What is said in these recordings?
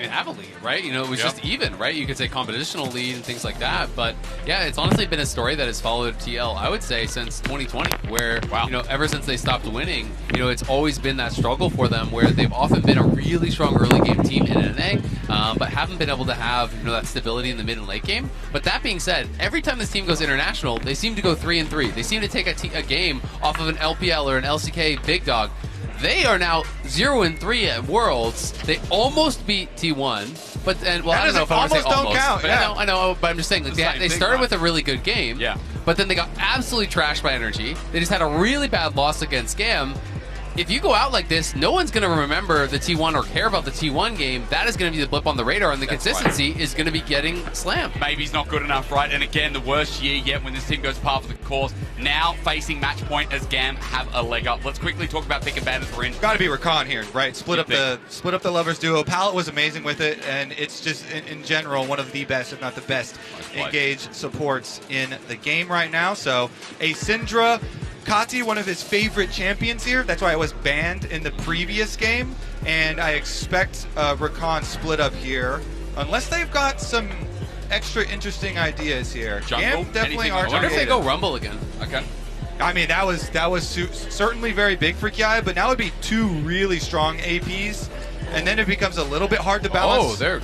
even have a lead, right? You know, it was just even, right? You could say competitional lead and things like that. But yeah, it's honestly been a story that has followed TL, I would say, since 2020, where, you know, ever since they stopped winning, you know, it's always been that struggle for them where they've often been a really strong early game team in NA, but haven't been able to have, you know, that stability in the mid and late game. But that being said, every time this team goes international, they seem to go 3-3. They seem to take a game off of an LPL or an LCK big dog. They are now 0-3 at Worlds. They almost beat T1, but then, well, I don't know if I want to say almost. Count, but I know, but I'm just saying, like, they started with a really good game, but then they got absolutely trashed by Energy. They just had a really bad loss against GAM. If you go out like this, no one's going to remember the T1 or care about the T1 game. That is going to be the blip on the radar, and the consistency is going to be getting slammed. Maybe he's not good enough, right? And again, the worst year yet when this team goes par for the course. Now facing match point as GAM have a leg up. Let's quickly talk about pick and ban as we're in. Got to be Rakan here, right? Split up the lovers duo. Palette was amazing with it, and it's just in general one of the best, if not the best, engaged supports in the game right now. So a Syndra. Kati, one of his favorite champions here. That's why I was banned in the previous game. And I expect Rakan split up here. Unless they've got some extra interesting ideas here. Jungle? Definitely are. I wonder if they go Rumble again. Okay. I mean, that was certainly very big for Kiai, but now would be two really strong APs. And then it becomes a little bit hard to balance. Oh,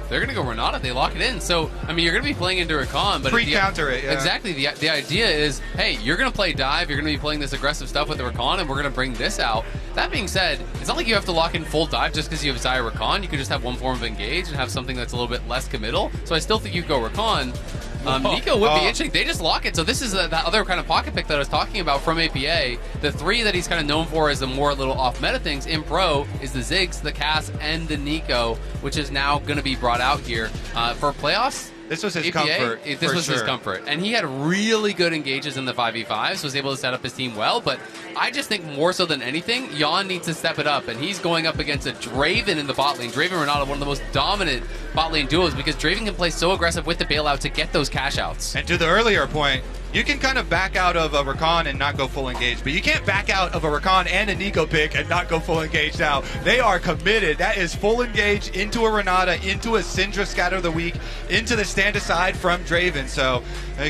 they're going to go Renata. They lock it in. So, I mean, you're going to be playing into Rakan, but pre-counter it. Yeah. Exactly. The idea is, hey, you're going to play dive. You're going to be playing this aggressive stuff with the Rakan, and we're going to bring this out. That being said, it's not like you have to lock in full dive just because you have Xayah Rakan. You could just have one form of engage and have something that's a little bit less committal. So I still think you go Rakan. Nico would be interesting. They just lock it. So this is that other kind of pocket pick that I was talking about from APA. The three that he's kind of known for as the more little off-meta things in Pro is the Ziggs, the Cass, and the Nico, which is now going to be brought out here for playoffs. This was his APA, comfort. This was his comfort. And he had really good engages in the 5v5s, was able to set up his team well. But I just think more so than anything, Jan needs to step it up. And he's going up against a Draven in the bot lane. Draven and Renata, one of the most dominant bot lane duos, because Draven can play so aggressive with the bailout to get those cash outs. And to the earlier point, you can kind of back out of a Rakan and not go full engage, but you can't back out of a Rakan and a Nico pick and not go full engage now. They are committed. That is full engage into a Renata, into a Syndra scatter of the week, into the stand aside from Draven. So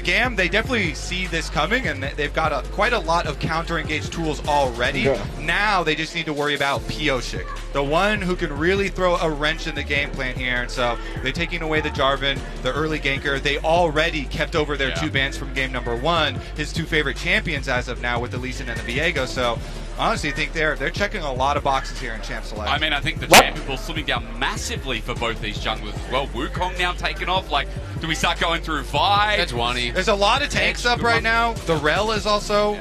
GAM, they definitely see this coming, and they've got quite a lot of counter engage tools already. Yeah. Now they just need to worry about Pioshik, the one who can really throw a wrench in the game plan here. And so they're taking away the Jarvan, the early ganker. They already kept over their two bans from game number one, his two favorite champions as of now with the Lee Sin and the Viego. So honestly, I think they're checking a lot of boxes here in Champ Select. I mean, I think the champion pool's slimming down massively for both these junglers as well. Wukong now taken off. Like, do we start going through Vi? Edgewani. There's a lot of tanks up right now. The Rel is also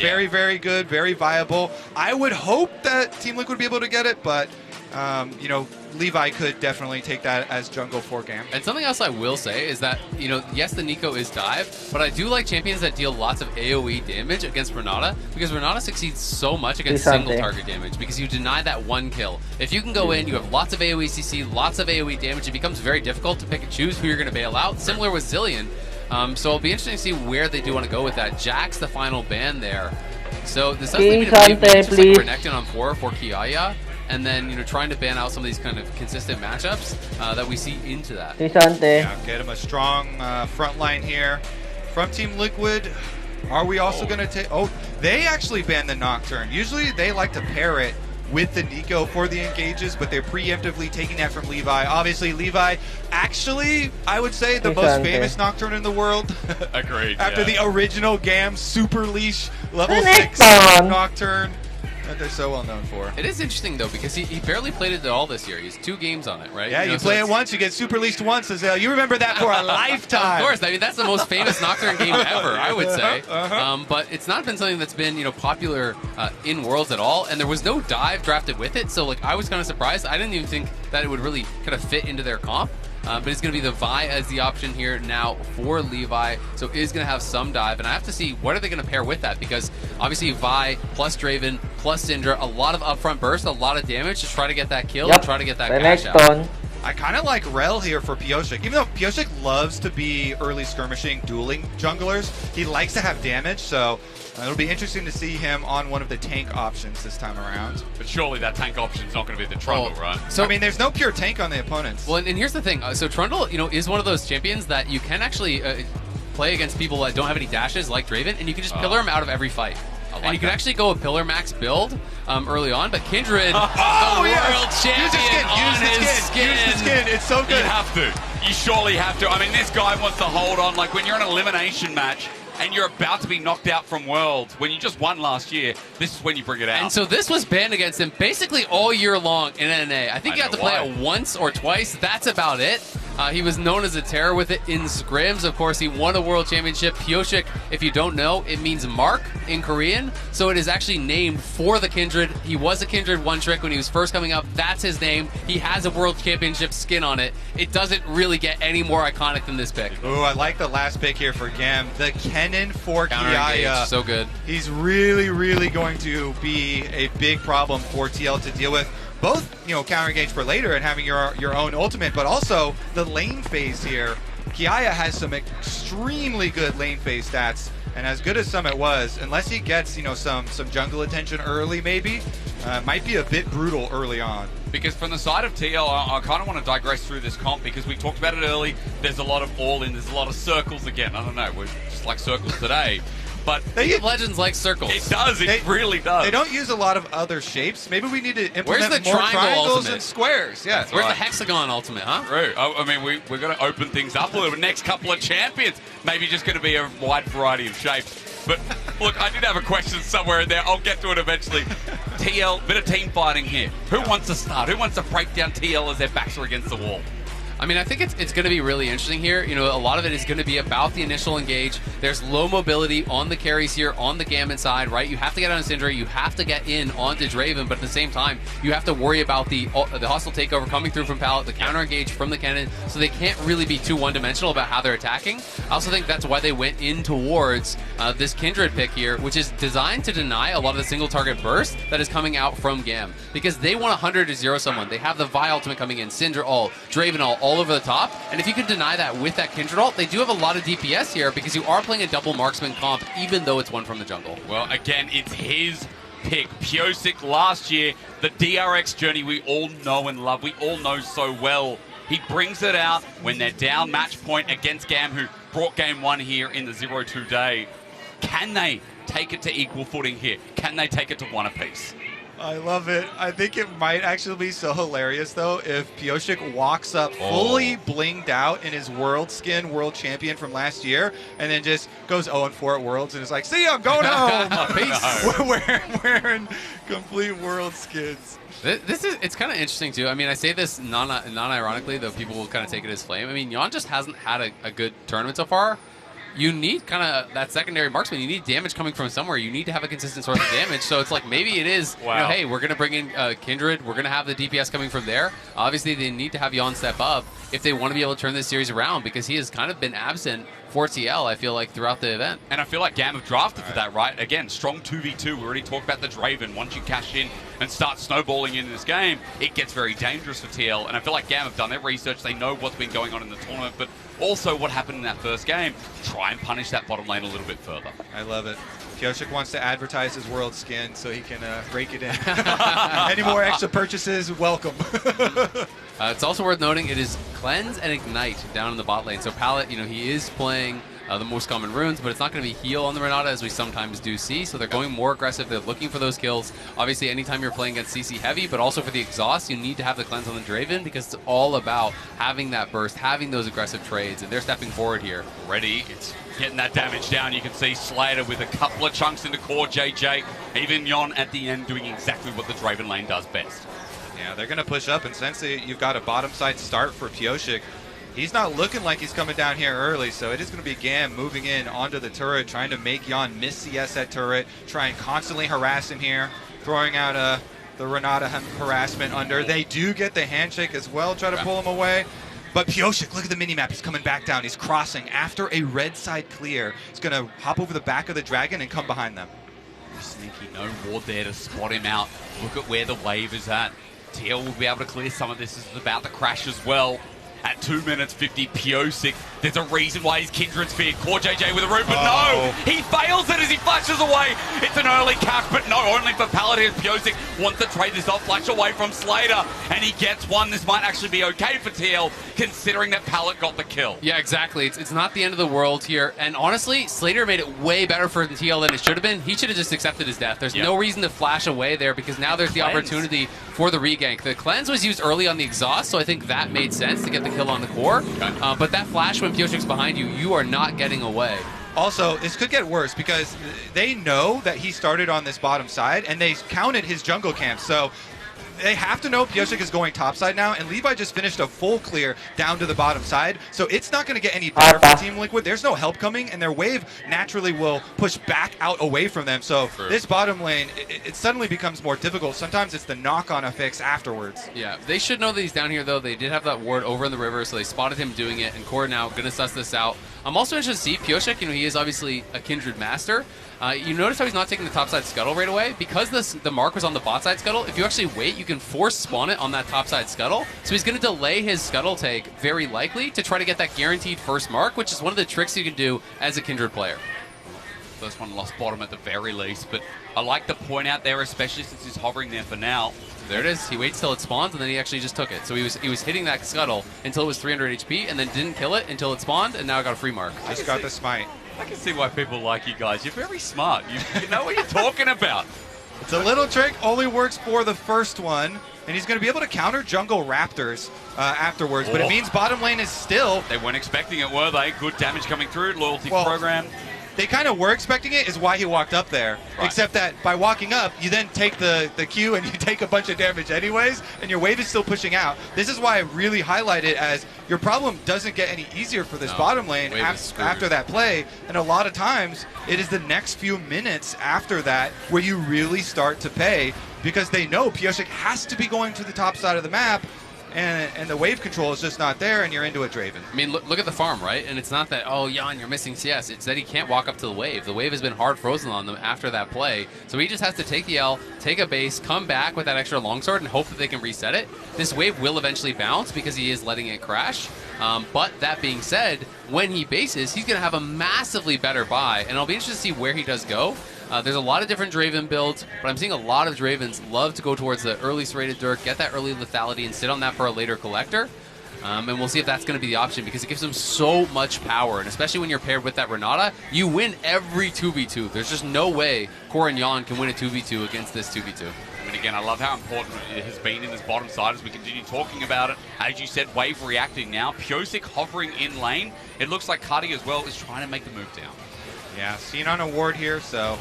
very, very good, very viable. I would hope that Team Liquid would be able to get it, but you know, Levi could definitely take that as jungle for GAM. And something else I will say is that, you know, yes, the Nico is dive, but I do like champions that deal lots of AoE damage against Renata, because Renata succeeds so much against single target damage, because you deny that one kill. If you can go in, you have lots of AoE CC, lots of AoE damage, it becomes very difficult to pick and choose who you're going to bail out, similar with Zillion. So it'll be interesting to see where they do want to go with that. Jack's the final ban there. So this does leave me to believe just like Renekton on 4 for Kiaya, and then, you know, trying to ban out some of these kind of consistent matchups that we see into that. Yeah, get him a strong front line here from Team Liquid. Are we also going to take... Oh, they actually banned the Nocturne. Usually they like to pair it with the Nico for the engages, but they're preemptively taking that from Levi. Obviously, Levi, actually, I would say the most famous Nocturne in the world. Agreed. After the original GAM Super Leash level 6 Nocturne that they're so well known for. It is interesting, though, because he barely played it at all this year. He's 2 games on it, right? Yeah, you play it once, you get Super Leashed once, Azale. You remember that for a lifetime. Of course. I mean, that's the most famous Nocturne game ever, I would say. But it's not been something that's been, you know, popular in Worlds at all, and there was no dive drafted with it, so, like, I was kind of surprised. I didn't even think that it would really kind of fit into their comp. But it's going to be the Vi as the option here now for Levi, so it is going to have some dive, and I have to see what are they going to pair with that, because obviously Vi plus Draven plus Syndra, a lot of upfront burst, a lot of damage to try to get that kill and try to get that cash out. I kind of like Rel here for Pyosik. Even though Pyosik loves to be early skirmishing, dueling junglers, he likes to have damage, so it'll be interesting to see him on one of the tank options this time around. But surely that tank option is not going to be the Trundle, right? So I mean, there's no pure tank on the opponents. Well, and here's the thing. So Trundle, is one of those champions that you can actually play against people that don't have any dashes, like Draven, and you can just pillar him out of every fight. And you can actually go a pillar max build early on, but Kindred, world champion, Use the skin. It's so good. You have to. You surely have to. I mean, this guy wants to hold on. Like when you're in an elimination match and you're about to be knocked out from Worlds, when you just won last year, this is when you bring it out. And so this was banned against him basically all year long in NA. I think you have to play it once or twice. That's about it. He was known as a terror with it in scrims. Of course, he won a world championship. Pyosik, if you don't know, it means mark in Korean. So it is actually named for the Kindred. He was a Kindred one trick when he was first coming up. That's his name. He has a world championship skin on it. It doesn't really get any more iconic than this pick. Ooh, I like the last pick here for GAM. The Kennen for Kiaya. So good. He's really, really going to be a big problem for TL to deal with. Both, counter engage for later and having your own ultimate, but also the lane phase here. Kiaya has some extremely good lane phase stats, and as good as Summit was, unless he gets, some jungle attention early maybe, might be a bit brutal early on. Because from the side of TL, I kind of want to digress through this comp because we talked about it early. There's a lot of all-in, there's a lot of circles again. I don't know, we're just like circles today. But League of Legends like circles. It does. It really does. They don't use a lot of other shapes. Maybe we need to implement Where's the more triangles ultimate? And squares. Yeah. Where's the hexagon ultimate, huh? True. I mean, we're going to open things up a little bit. Next couple of champions, maybe just going to be a wide variety of shapes. But look, I did have a question somewhere in there. I'll get to it eventually. TL, bit of team fighting here. Who wants to start? Who wants to break down TL as their backs are against the wall? I mean, I think it's going to be really interesting here. A lot of it is going to be about the initial engage. There's low mobility on the carries here on the Gammon side, right? You have to get on Syndra, you have to get in onto Draven, but at the same time, you have to worry about the hostile takeover coming through from Pallet, the counter engage from the Kennen, so they can't really be too one-dimensional about how they're attacking. I also think that's why they went in towards this Kindred pick here, which is designed to deny a lot of the single target burst that is coming out from GAM, because they want 100 to 0 someone. They have the Vi ultimate coming in, Syndra ult, Draven ult, all over the top, and if you can deny that with that Kindred ult, they do have a lot of DPS here because you are playing a double marksman comp, even though it's one from the jungle. Well, again, it's his pick. Pyosik last year, the DRX journey we all know and love, we all know so well. He brings it out when they're down match point against GAM, who brought game one here in the 0-2 day. Can they take it to equal footing here? Can they take it to one apiece? I love it. I think it might actually be so hilarious, though, if Pyosik walks up fully blinged out in his world skin, world champion from last year, and then just goes 0-4 at Worlds and is like, see ya, I'm going home. Peace. Wearing complete world skins. It's kind of interesting, too. I mean, I say this non-ironically, though people will kind of take it as flame. I mean, Yon just hasn't had a good tournament so far. You need kind of that secondary marksman. You need damage coming from somewhere. You need to have a consistent source of damage. So it's like maybe it is, hey, we're going to bring in Kindred. We're going to have the DPS coming from there. Obviously, they need to have Yon step up if they want to be able to turn this series around, because he has kind of been absent for TL, I feel like, throughout the event. And I feel like GAM have drafted for that, right? Again, strong 2v2. We already talked about the Draven. Once you cash in and start snowballing in this game, it gets very dangerous for TL. And I feel like GAM have done their research. They know what's been going on in the tournament, but also what happened in that first game. Try and punish that bottom lane a little bit further. I love it. Pyosik wants to advertise his world skin so he can rake it in. Any more extra purchases, welcome. It's also worth noting it is Cleanse and Ignite down in the bot lane. So Pallet, he is playing the most common runes, but it's not going to be heal on the Renata as we sometimes do see. So they're going more aggressive. They're looking for those kills. Obviously, anytime you're playing against CC heavy, but also for the exhaust, you need to have the Cleanse on the Draven because it's all about having that burst, having those aggressive trades, and they're stepping forward here. Already, it's getting that damage down. You can see Slater with a couple of chunks into core JJ. Even Yon at the end doing exactly what the Draven lane does best. Yeah, they're going to push up, and since you've got a bottom side start for Pyosik, he's not looking like he's coming down here early, so it is going to be GAM moving in onto the turret, trying to make Yon miss CS that turret, try and constantly harass him here, throwing out the Renata harassment under. They do get the handshake as well, try to pull him away. But Pyosik, look at the minimap. He's coming back down. He's crossing. After a red side clear, he's going to hop over the back of the dragon and come behind them. Sneaky, no ward there to spot him out. Look at where the wave is at. TL will be able to clear some of this. This is about to crash as well. At 2 minutes 50, Piosic. There's a reason why his Kindred's feared. Core JJ with a root, but no! He fails it as he flashes away. It's an early catch, but no, only for Pallet here. Piosic wants to trade this off, flash away from Slater, and he gets one. This might actually be okay for TL, considering that Pallet got the kill. Yeah, exactly. It's not the end of the world here. And honestly, Slater made it way better for TL than it should have been. He should have just accepted his death. There's no reason to flash away there because now there's the opportunity for the regank. The cleanse was used early on the exhaust, so I think that made sense to get the kill on the core. But that flash when Piosic's behind you, you are not getting away. Also, this could get worse because they know that he started on this bottom side and they counted his jungle camp. So they have to know Piosic is going topside now, and Levi just finished a full clear down to the bottom side, so it's not going to get any better for Team Liquid. There's no help coming, and their wave naturally will push back out away from them. So this bottom lane, it suddenly becomes more difficult. Sometimes it's the knock-on effects afterwards. Yeah, they should know that he's down here, though. They did have that ward over in the river, so they spotted him doing it, and Core now going to suss this out. I'm also interested to see Piosic. He is obviously a Kindred master. You notice how he's not taking the topside scuttle right away? Because the mark was on the bot side scuttle, if you actually wait, you can force spawn it on that topside scuttle. So he's going to delay his scuttle take, very likely, to try to get that guaranteed first mark, which is one of the tricks you can do as a Kindred player. First one lost bottom at the very least, but I like the point out there, especially since he's hovering there for now. There it is. He waits till it spawns, and then he actually just took it. So he was hitting that scuttle until it was 300 HP, and then didn't kill it until it spawned, and now I got a free mark. Just got the smite. I can see why people like you guys. You're very smart. You know what you're talking about. It's a little trick, only works for the first one, and he's going to be able to counter jungle Raptors afterwards, but it means bottom lane is still... They weren't expecting it, were they? Good damage coming through, loyalty program. They kind of were expecting it, is why he walked up there. Right. Except that by walking up, you then take the Q and you take a bunch of damage anyways, and your wave is still pushing out. This is why I really highlight it as your problem doesn't get any easier for this bottom lane after that play. And a lot of times, it is the next few minutes after that where you really start to pay, because they know Piosic has to be going to the top side of the map, and the wave control is just not there, and you're into a Draven. I mean, look at the farm, right? And it's not that, oh, Jan, you're missing CS. It's that he can't walk up to the wave. The wave has been hard frozen on them after that play. So he just has to take the L, take a base, come back with that extra longsword, and hope that they can reset it. This wave will eventually bounce because he is letting it crash. But that being said, when he bases, he's going to have a massively better buy, and I'll be interested to see where he does go. There's a lot of different Draven builds, but I'm seeing a lot of Dravens love to go towards the early serrated Dirk, get that early lethality, and sit on that for a later collector. And we'll see if that's going to be the option, because it gives them so much power, and especially when you're paired with that Renata, you win every 2v2. There's just no way Core and Jan can win a 2v2 against this 2v2. I mean, again, I love how important it has been in this bottom side as we continue talking about it. As you said, wave reacting now. Piosic hovering in lane. It looks like Cardi as well is trying to make the move down. Yeah, seen on a ward here, so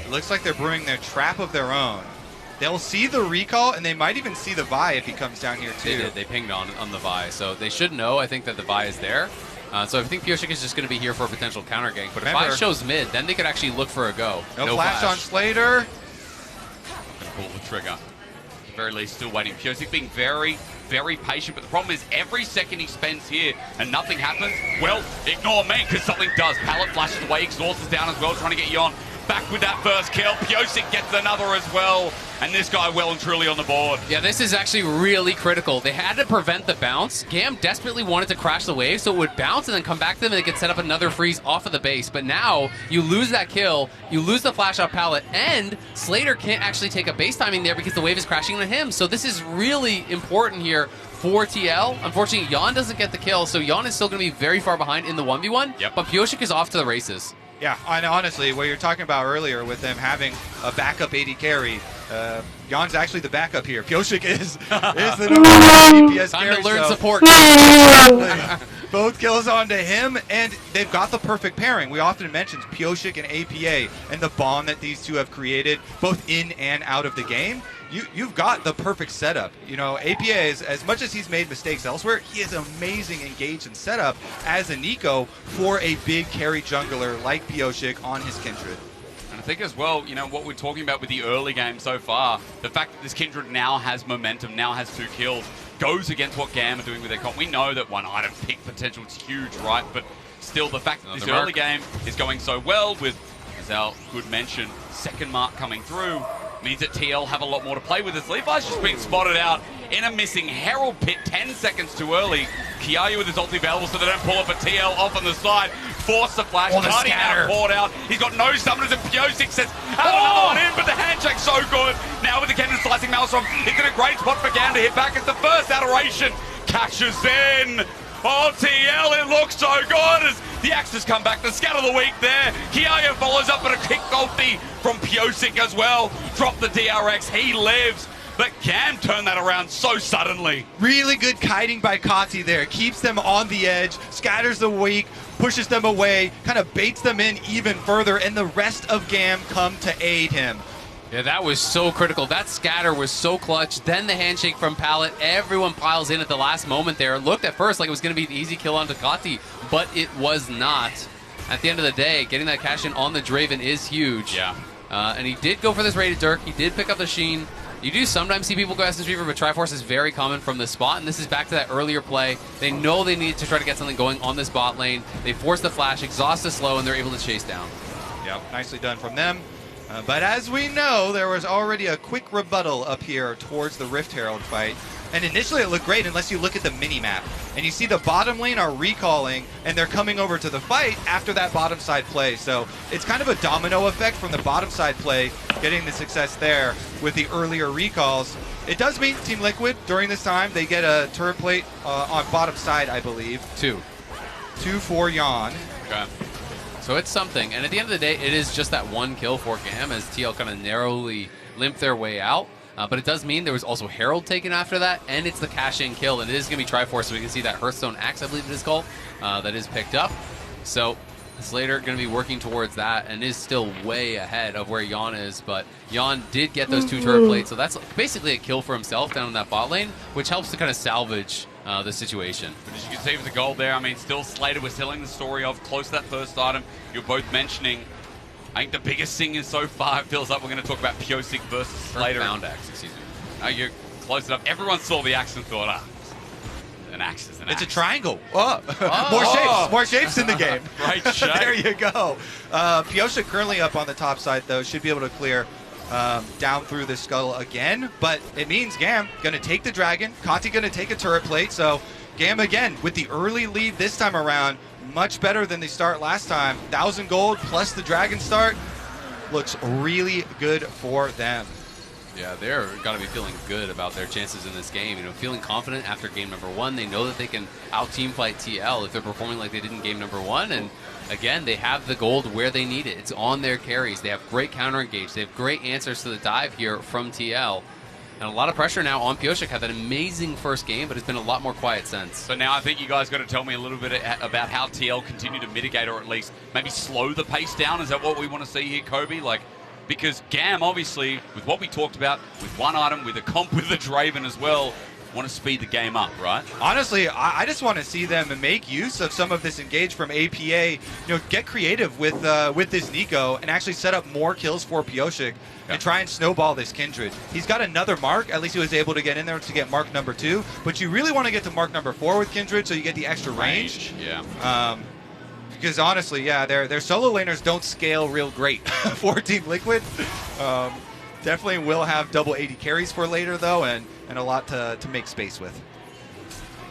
it looks like they're brewing their trap of their own. They'll see the recall, and they might even see the Vi if he comes down here, too. They did. They pinged on the Vi, so they should know, I think, that the Vi is there. So I think Piosic is just going to be here for a potential counter gank. But if Vi shows mid, then they could actually look for a go. No flash on Slater. Going to pull the trigger. At the very least, still waiting. Piosic being very, very patient, but the problem is every second he spends here and nothing happens, well, ignore me, because something does. Pallet flashes away, Exhaust is down as well, trying to get Yon back with that first kill. Piosic gets another as well, and this guy well and truly on the board. Yeah, this is actually really critical. They had to prevent the bounce. GAM desperately wanted to crash the wave so it would bounce and then come back to them, and they could set up another freeze off of the base. But now you lose that kill, you lose the flash out Pallet, and Slater can't actually take a base timing there because the wave is crashing into him. So this is really important here for TL. Unfortunately, Jan doesn't get the kill, so Jan is still going to be very far behind in the 1v1, but Piosic is off to the races. Yeah, and honestly, what you're talking about earlier with them having a backup AD carry, Jan's actually the backup here. Piosic is the number one DPS Time carry. to learn support. Both kills onto him, and they've got the perfect pairing. We often mention Piosic and APA and the bond that these two have created, both in and out of the game. You've got the perfect setup. You know, APA is, as much as he's made mistakes elsewhere, he is amazing engaged in setup as a Nico for a big carry jungler like Piosic on his Kindred. And I think as well, you know, what we're talking about with the early game so far, the fact that this Kindred now has momentum, now has 2 kills, goes against what GAM are doing with their comp. We know that one item pick potential is huge, right? But still, the fact that this early game is going so well with, as our good mention, second mark coming through, means that TL have a lot more to play with. As Levi's just been spotted out in a missing Herald pit 10 seconds too early. Kiayu with his ulti available so they don't pull up a TL off on the side. Force the flash. Cardi now poured out. He's got no summoners and Pyosik says, have another one in, but the handshake's so good. Now with the Kennen slicing Maelstrom, he's in a great spot for GAM to hit back. It's the first adoration. Cashes in. Oh, TL, it looks so good as the Axes come back. The scat of the week there. Kiayu follows up with a kick ulti from Pyosik as well. Drop the DRX. He lives. But GAM turned that around so suddenly. Really good kiting by Kati there. Keeps them on the edge, scatters the weak, pushes them away, kind of baits them in even further, and the rest of GAM come to aid him. Yeah, that was so critical. That scatter was so clutch. Then the handshake from Pallet. Everyone piles in at the last moment there. It looked at first like it was going to be an easy kill on Ducati, but it was not. At the end of the day, getting that cash in on the Draven is huge. Yeah. And he did go for this rated Dirk. He did pick up the Sheen. You do sometimes see people go Essence Reaver, but Triforce is very common from this spot, and this is back to that earlier play. They know they need to try to get something going on this bot lane. They force the flash, exhaust the slow, and they're able to chase down. Yep, nicely done from them. But as we know, there was already a quick rebuttal up here towards the Rift Herald fight. And initially it looked great unless you look at the mini-map. And you see the bottom lane are recalling, and they're coming over to the fight after that bottom side play. So it's kind of a domino effect from the bottom side play, getting the success there with the earlier recalls. It does mean Team Liquid, during this time, they get a turret plate on bottom side, I believe. Two for Yon. Okay. So it's something. And at the end of the day, it is just that one kill for GAM as TL kind of narrowly limp their way out. But it does mean there was also Herald taken after that, and it's the cash-in kill, and it is going to be Triforce, so we can see that Hearthstone Axe, I believe it is called, that is picked up. So Slater going to be working towards that, and is still way ahead of where Yon is, but Yon did get those 2 turret plates, so that's basically a kill for himself down in that bot lane, which helps to kind of salvage the situation. But as you can see with the gold there, I mean, still Slater was telling the story of close to that first item. You're both mentioning, I think the biggest thing is so far, it feels like we're going to talk about Pyosik versus Slater. Found axe, excuse me. No, you're close enough. Everyone saw the axe and thought, an axe is an axe. It's a triangle. Oh. More shapes in the game. Great shape. There you go. Pyosik currently up on the top side, though. Should be able to clear down through the skull again. But it means GAM going to take the dragon. Kati going to take a turret plate. So GAM again with the early lead this time around. Much better than the start last time. 1,000 gold plus the dragon start. Looks really good for them. Yeah, they're got to be feeling good about their chances in this game. You know, feeling confident after game number 1. They know that they can out-team fight TL if they're performing like they did in game number 1. And again, they have the gold where they need it. It's on their carries. They have great counter engage. They have great answers to the dive here from TL. And a lot of pressure now on Pyosik. Had that amazing first game, but it's been a lot more quiet since. So now I think you guys got to tell me a little bit about how TL continue to mitigate, or at least maybe slow the pace down. Is that what we want to see here, Kobe? Like, because GAM, obviously, with what we talked about, with one item, with a comp with the Draven as well, want to speed the game up, right? Honestly, I just want to see them make use of some of this engage from APA. You know, get creative with this Nico and actually set up more kills for Pyosik and try and snowball this Kindred. He's got another mark. At least he was able to get in there to get mark number 2. But you really want to get to mark number 4 with Kindred so you get the extra range. Yeah. Because honestly, yeah, their solo laners don't scale real great for Team Liquid. Definitely will have double 80 carries for later, though, and a lot to make space with.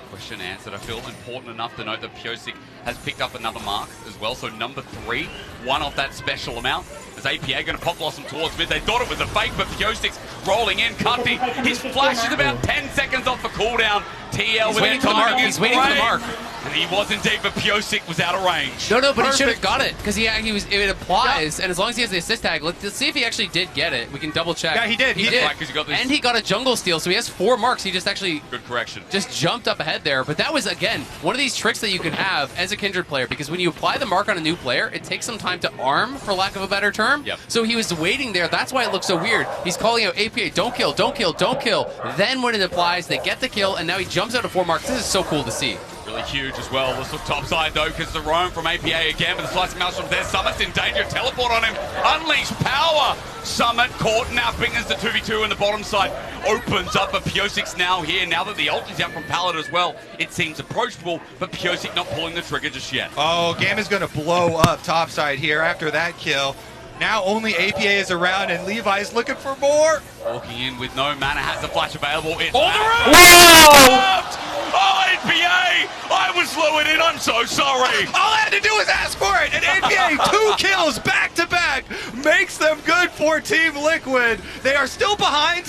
Question answered. I feel important enough to note that Pyosik has picked up another mark as well. So number 3, one off that special amount. As APA going to pop blossom towards mid. They thought it was a fake, but Pyosik's rolling in. Cutty, his flash is about 10 seconds off the cooldown. TL with waiting for the mark. He's waiting for the mark. And he was indeed, but Pyosik was out of range. No, but he should have got it because it applies, and as long as he has the assist tag, let's see if he actually did get it. We can double check. Yeah, he did. He did. Right, 'cause he got this. And he got a jungle steal, so he has 4 marks. He just actually good correction. Just jumped up ahead there. But that was again one of these tricks that you can have as a Kindred player because when you apply the mark on a new player, it takes some time to arm, for lack of a better term. Yep. So he was waiting there. That's why it looks so weird. He's calling out APA, don't kill, don't kill, don't kill. Then when it applies, they get the kill, and now he jumps out of 4 marks. This is so cool to see. Really huge as well. Let's look top side though, because the roam from APA again with the slicing maelstrom there. Summit's in danger. Teleport on him. Unleash power. Summit caught. Now Bingers the 2v2 and the bottom side opens up. But Pyosik's now here. Now that the ult is out from Pallet as well, it seems approachable, but Pyosik not pulling the trigger just yet. Oh, GAM is going to blow up top side here after that kill. Now only APA is around, and Levi is looking for more. Walking in with no mana, has the flash available. It's On the roof! Oh, APA! I was lured in, I'm so sorry. All I had to do was ask for it, and APA 2 kills back-to-back makes them good for Team Liquid. They are still behind.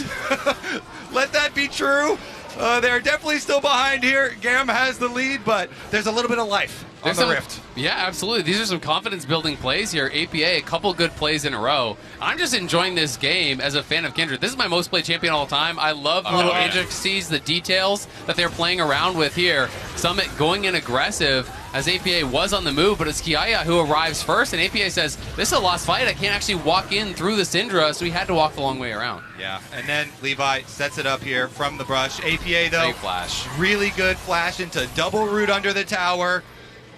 Let that be true. They're definitely still behind here. GAM has the lead, but there's a little bit of life on the Rift. Yeah, absolutely. These are some confidence-building plays here. APA, a couple good plays in a row. I'm just enjoying this game as a fan of Kindred. This is my most played champion all the time. I love the little intricacies, the details that they're playing around with here. Summit going in aggressive as APA was on the move, but it's Kiaya who arrives first, and APA says, this is a lost fight. I can't actually walk in through the Syndra, so he had to walk the long way around. Yeah, and then Levi sets it up here from the brush. APA, though, Great flash. Really good flash into double root under the tower.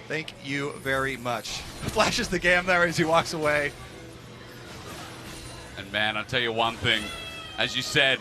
Thank you very much. Flashes the GAM there as he walks away. And man, I'll tell you one thing. As you said,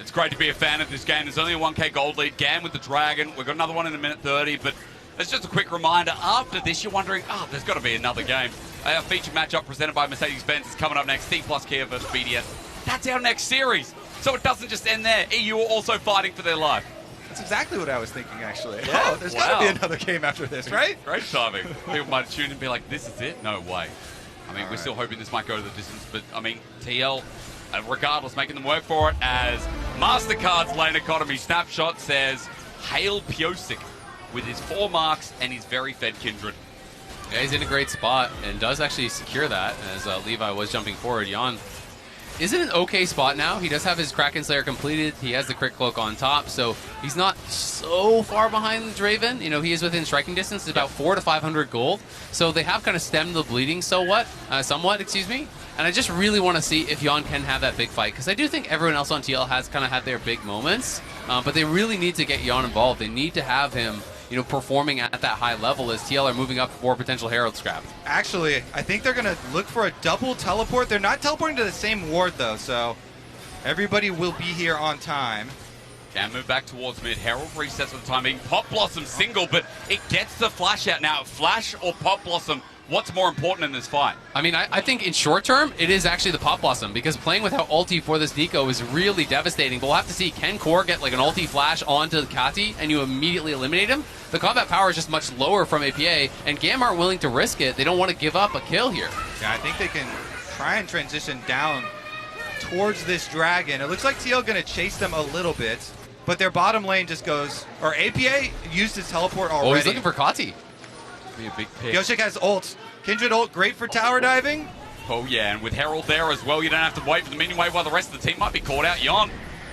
it's great to be a fan of this game. There's only a 1k gold lead. GAM with the Dragon. We've got another one in a minute 30, but it's just a quick reminder. After this, you're wondering, there's got to be another game. Our featured matchup presented by Mercedes-Benz is coming up next. T plus Kia versus BDS. That's our next series. So it doesn't just end there. EU are also fighting for their life. That's exactly what I was thinking, actually. Yeah? There's got to be another game after this, right? Great timing. People might tune in and be like, this is it? No way. I mean, we're still hoping this might go to the distance, but I mean, TL, regardless, making them work for it as MasterCard's lane economy snapshot says, hail Piosik with his 4 marks and his very fed Kindred. Yeah, he's in a great spot and does actually secure that as Levi was jumping forward. Jan is in an okay spot now. He does have his Kraken Slayer completed. He has the crit cloak on top, so he's not so far behind Draven. You know, he is within striking distance. It's about 400 to 500 gold. So they have kind of stemmed the bleeding somewhat, excuse me. And I just really want to see if Jan can have that big fight, because I do think everyone else on TL has kind of had their big moments, but they really need to get Jan involved. They need to have him, you know, performing at that high level as TL are moving up for potential Herald scrap. Actually, I think they're going to look for a double teleport. They're not teleporting to the same ward, though, so everybody will be here on time. Can move back towards mid. Herald resets for the time being. Pop Blossom single, but it gets the flash out. Now, Flash or Pop Blossom, what's more important in this fight? I mean, I think in short term, it is actually the Pop Blossom, because playing without ulti for this Nico is really devastating. But we'll have to see, can Core get like an ulti flash onto Kati and you immediately eliminate him? The combat power is just much lower from APA, and GAM aren't willing to risk it. They don't want to give up a kill here. Yeah, I think they can try and transition down towards this Dragon. It looks like TL going to chase them a little bit, but their bottom lane just goes, or APA used his teleport already. Oh, he's looking for Kati. Be a big pick. Piosik has ult. Kindred ult, great for tower diving. Oh yeah, and with Herald there as well, you don't have to wait for the minion wave while the rest of the team might be caught out. Jan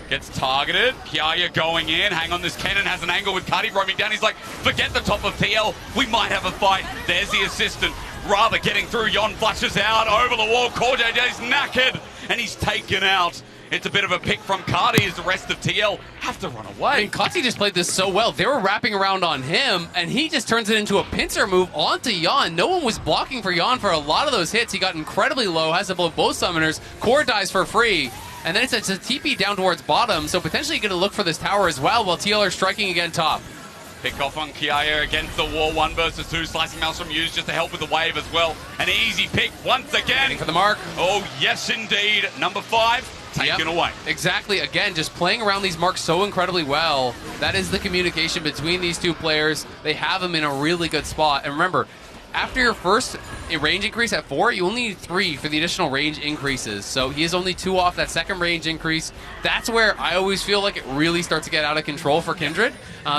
gets targeted. Kiaya going in. Hang on, this Kennen has an angle with Cuddy roaming down. He's like, forget the top of TL. We might have a fight. There's the assistant. Rather getting through. Jan flashes out over the wall. Core JJ's knackered, and he's taken out. It's a bit of a pick from Cardi as the rest of TL have to run away. I mean, Kati just played this so well. They were wrapping around on him, and he just turns it into a pincer move onto Jan. No one was blocking for Jan for a lot of those hits. He got incredibly low, has to blow both summoners. Core dies for free. And then it's a TP down towards bottom, so potentially going to look for this tower as well while TL are striking again top. Pick off on Kiaya against the wall, 1 versus 2. Slicing Maelstrom used just to help with the wave as well. An easy pick once again. Waiting for the mark. Oh, yes, indeed. Number 5 taken away. Exactly. Again, just playing around these marks so incredibly well. That is the communication between these two players. They have them in a really good spot. And remember, after your first range increase at 4, you only need 3 for the additional range increases. So he is only 2 off that second range increase. That's where I always feel like it really starts to get out of control for Kindred,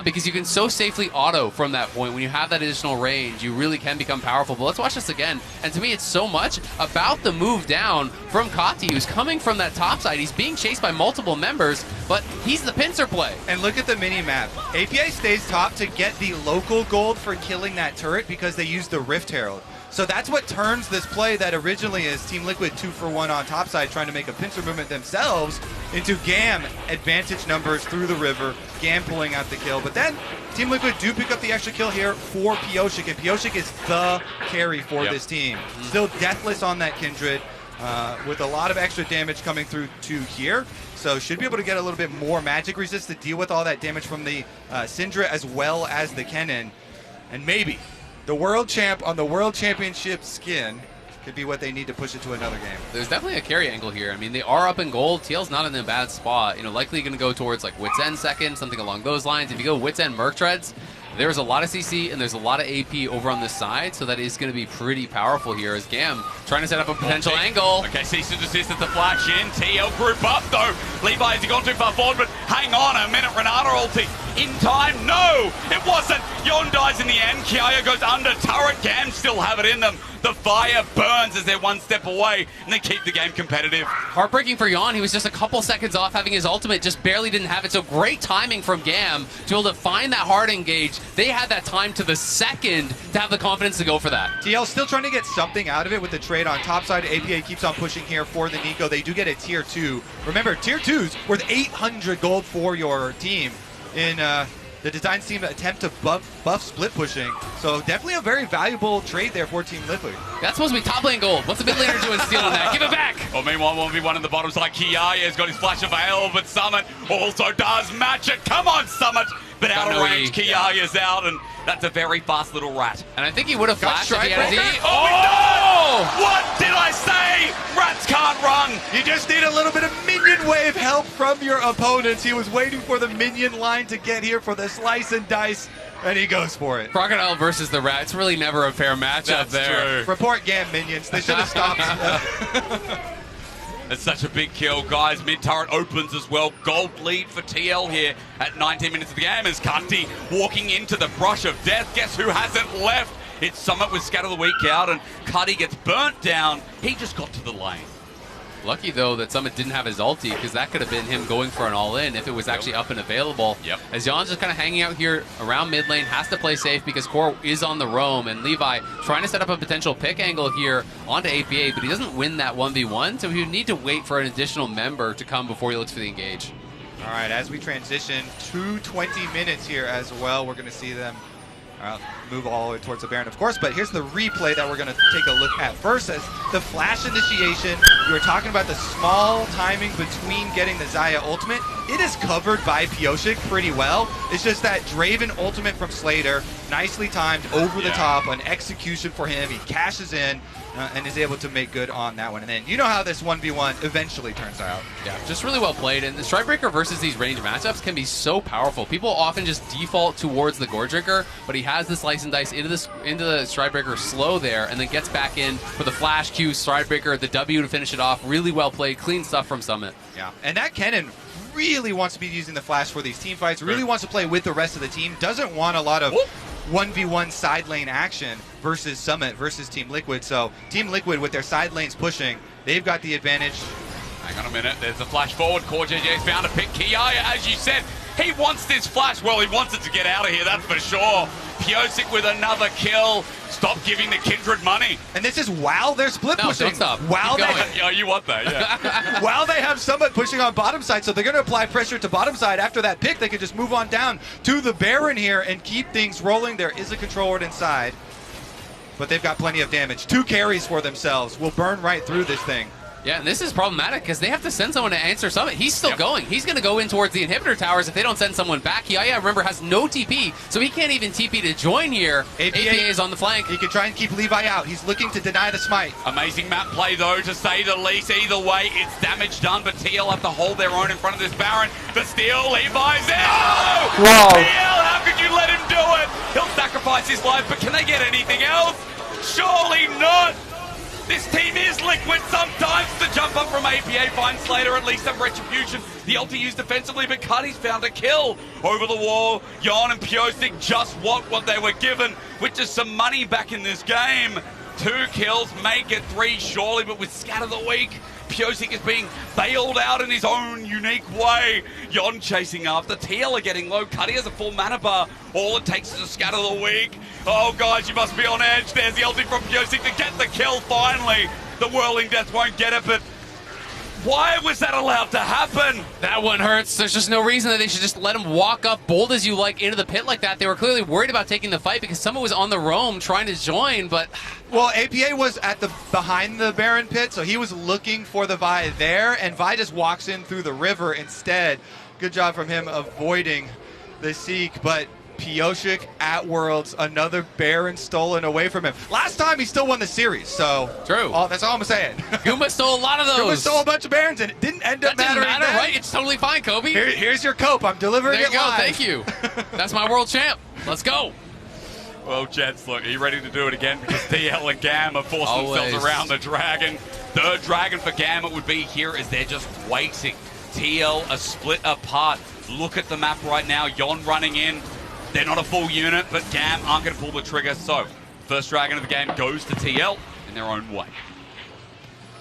because you can so safely auto from that point. When you have that additional range, you really can become powerful. But let's watch this again. And to me, it's so much about the move down from Kati, who's coming from that top side. He's being chased by multiple members, but he's the pincer play. And look at the mini-map. APA stays top to get the local gold for killing that turret because they use the Rift Herald. So that's what turns this play that originally is Team Liquid 2-for-1 on topside trying to make a pincer movement themselves into GAM advantage numbers through the river, GAM pulling out the kill. But then Team Liquid do pick up the extra kill here for Piosik, and Piosik is the carry for this team. Still deathless on that Kindred with a lot of extra damage coming through to here. So should be able to get a little bit more magic resist to deal with all that damage from the Syndra as well as the Kennen. And maybe the world champ on the world championship skin could be what they need to push it to another game. There's definitely a carry angle here. I mean, they are up in gold. TL's not in a bad spot. Likely going to go towards like Wits End second, something along those lines. If you go Wits End Merc Treads, there's a lot of CC and there's a lot of AP over on this side, so that is going to be pretty powerful here as GAM trying to set up a potential angle. Okay, cease and desist at the flash in. TL group up though. Levi, has he gone too far forward? But hang on a minute, Renata ulti in time. No, it wasn't. Yon dies in the end. Kiaya goes under turret. GAM still have it in them. The fire burns as they're one step away, and they keep the game competitive. Heartbreaking for Yon. He was just a couple seconds off having his ultimate, just barely didn't have it. So great timing from GAM to be able to find that hard engage. They had that time to the second to have the confidence to go for that. TL still trying to get something out of it with the trade on top side. APA keeps on pushing here for the Nico. They do get a tier 2. Remember, tier 2's worth 800 gold for your team in the design team attempt to buff split pushing. So definitely a very valuable trade there for Team Liquid. That's supposed to be top lane gold. What's the mid laner doing stealing that? Give it back! Well, meanwhile, 1v1 in the bottom side. Kiya's got his flash available, but Summit also does match it. Come on, Summit! But out of range, Kiya's out, and that's a very fast little rat. And I think he would have flashed if he had his E. Oh! What did I say? Rats can't run! You just need a little bit of minion wave help from your opponents. He was waiting for the minion line to get here for the slice and dice, and he goes for it. Crocodile versus the rat. It's really never a fair matchup there. True. Report GAM minions. They should have stopped. It's such a big kill, guys. Mid turret opens as well. Gold lead for TL here at 19 minutes of the game as Kanti walking into the brush of death. Guess who hasn't left? It's Summit with Scatter the Weak out, and Cuddy gets burnt down. He just got to the lane. Lucky, though, that Summit didn't have his ulti, because that could have been him going for an all-in if it was actually up and available. Yep. As Jan's just kind of hanging out here around mid lane, has to play safe because Core is on the roam, and Levi trying to set up a potential pick angle here onto APA, but he doesn't win that 1v1, so he would need to wait for an additional member to come before he looks for the engage. All right, as we transition to 20 minutes here as well, we're going to see them move all the way towards the Baron, of course, but here's the replay that we're going to take a look at first. As the flash initiation, you were talking about the small timing between getting the Xayah ultimate. It is covered by Pyosik pretty well. It's just that Draven ultimate from Slater, nicely timed over the top, an execution for him. He cashes in and is able to make good on that one. And then you know how this 1v1 eventually turns out. Yeah, just really well played. And the Strikebreaker versus these range matchups can be so powerful. People often just default towards the Gore Drinker, but he has the slice and dice into the Strikebreaker slow there, and then gets back in for the flash Q, Strikebreaker, the W to finish it off. Really well played, clean stuff from Summit. Yeah, and that Kennen really wants to be using the flash for these team fights, really wants to play with the rest of the team, doesn't want a lot of 1v1 side lane action versus Summit versus Team Liquid. So Team Liquid with their side lanes pushing, they've got the advantage. Hang on a minute, there's a flash forward. Core JJ's found a pick. Kiaya, as you said, he wants this flash. Well, he wants it to get out of here, that's for sure. Pyosik with another kill. Stop giving the Kindred money. And this is while they're split pushing. Don't stop. While yeah, you want that, yeah. while they have Summit pushing on bottom side, so they're going to apply pressure to bottom side. After that pick, they can just move on down to the Baron here and keep things rolling. There is a control ward inside, but they've got plenty of damage. 2 carries for themselves. Will burn right through this thing. Yeah, and this is problematic because they have to send someone to answer Summit. He's still going. He's going to go in towards the inhibitor towers if they don't send someone back. Kiaya, remember, has no TP, so he can't even TP to join here. APA is on the flank. He can try and keep Levi out. He's looking to deny the smite. Amazing map play, though, to say the least. Either way, it's damage done, but TL have to hold their own in front of this Baron. The steal, Levi's there. Oh! Wow. TL, how could you let him do it? He'll sacrifice his life, but can they get anything else? Surely not. This team is liquid sometimes. The jump up from APA finds Slater at least some retribution. The ulti used defensively, but Cuddy's found a kill. Over the wall, Jon and Pyosik just what they were given, which is some money back in this game. 2 kills, make it 3 surely, but with Scatter the Weak, Pyosik is being bailed out in his own unique way. Jon chasing after. TL are getting low. Cuddy has a full mana bar. All it takes is a Scatter the Weak. Oh, guys, you must be on edge. There's the ulti from Pyosik to get the kill finally. The Whirling Death won't get it, but why was that allowed to happen? That one hurts. There's just no reason that they should just let him walk up bold as you like into the pit like that. They were clearly worried about taking the fight because someone was on the roam trying to join, but... Well, APA was at the behind the Baron pit, so he was looking for the Vi there, and Vi just walks in through the river instead. Good job from him avoiding the Seek, but Pyosik at Worlds, another Baron stolen away from him. Last time he still won the series, so true. That's all I'm saying. Guma stole a lot of those. Guma stole a bunch of Barons, and it didn't end up that mattering. Didn't matter, right? It's totally fine, Kobe. Here's your cope. I'm delivering there it you go. live. Thank you. That's my world champ. Let's go. Well, Jets, look, are you ready to do it again? Because TL and GAM have forced Always. themselves around the Dragon. Third Dragon for GAM it would be here as they're just waiting. TL are split apart. Look at the map right now. Yon running in. They're not a full unit, but GAM aren't going to pull the trigger. So, first Dragon of the game goes to TL in their own way.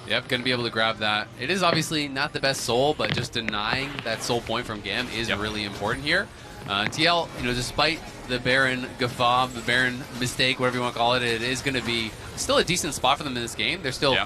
Yep, going to be able to grab that. It is obviously not the best soul, but just denying that soul point from GAM is really important here. TL, despite the Baron guffaw, the Baron mistake, whatever you want to call it, it is going to be still a decent spot for them in this game. They're still,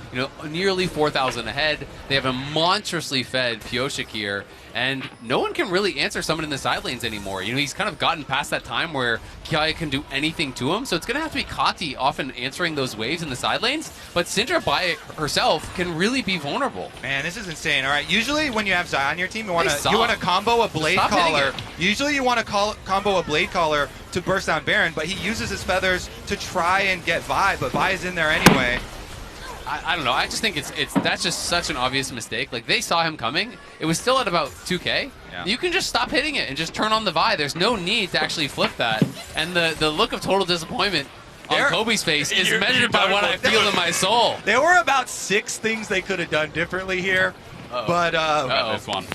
nearly 4,000 ahead. They have a monstrously fed Pyosik here, and no one can really answer someone in the side lanes anymore. He's kind of gotten past that time where Kiaya can do anything to him, so it's going to have to be Kati often answering those waves in the side lanes, but Syndra by herself can really be vulnerable. Man, this is insane. All right, usually when you have Zai on your team, you want to combo a Blade Caller. Usually you want to combo a Blade Caller to burst down Baron, but he uses his feathers to try and get Vi, but Vi is in there anyway. I don't know. I just think that's just such an obvious mistake. Like, they saw him coming. It was still at about 2K. Yeah. You can just stop hitting it and just turn on the Vi. There's no need to actually flip that. And the look of total disappointment on Kobe's face is measured by what I feel in my soul. There were about 6 things they could have done differently here. But this one.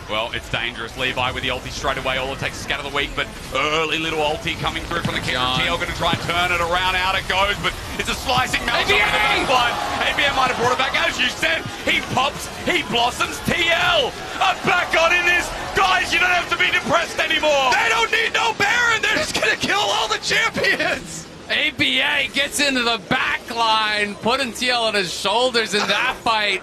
Well, it's dangerous. Levi with the ulti straight away. All it takes is scatter the weak, but early little ulti coming through from the King of TL. Going to try and turn it around. Out it goes, but it's a slicing melt. ABM might have brought it back. As you said, he pops, he blossoms. TL are back on in this. Guys, you don't have to be depressed anymore. They don't need no Baron. They're just going to kill all the champions. ABA gets into the back line, putting TL on his shoulders in that fight.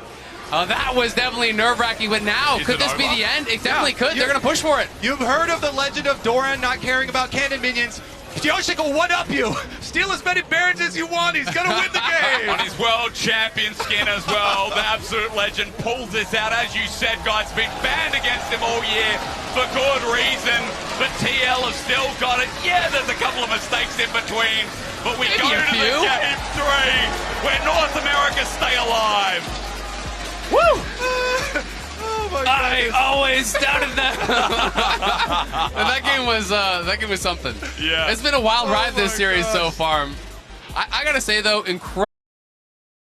That was definitely nerve-wracking, but now, could this be the end? It definitely could. They're going to push for it. You've heard of the legend of Doran not caring about cannon minions. Pyosik will one-up you. Steal as many Barons as you want. He's going to win the game. On his world champion skin as well. The absolute legend pulls this out. As you said, guys, been banned against him all year for good reason. But TL have still got it. Yeah, there's a couple of mistakes in between. But we go to the game 3 where North America stay alive. Woo! Oh my I always doubted that. that game was something. Yeah. It's been a wild ride this series so far. I gotta say though, incredible.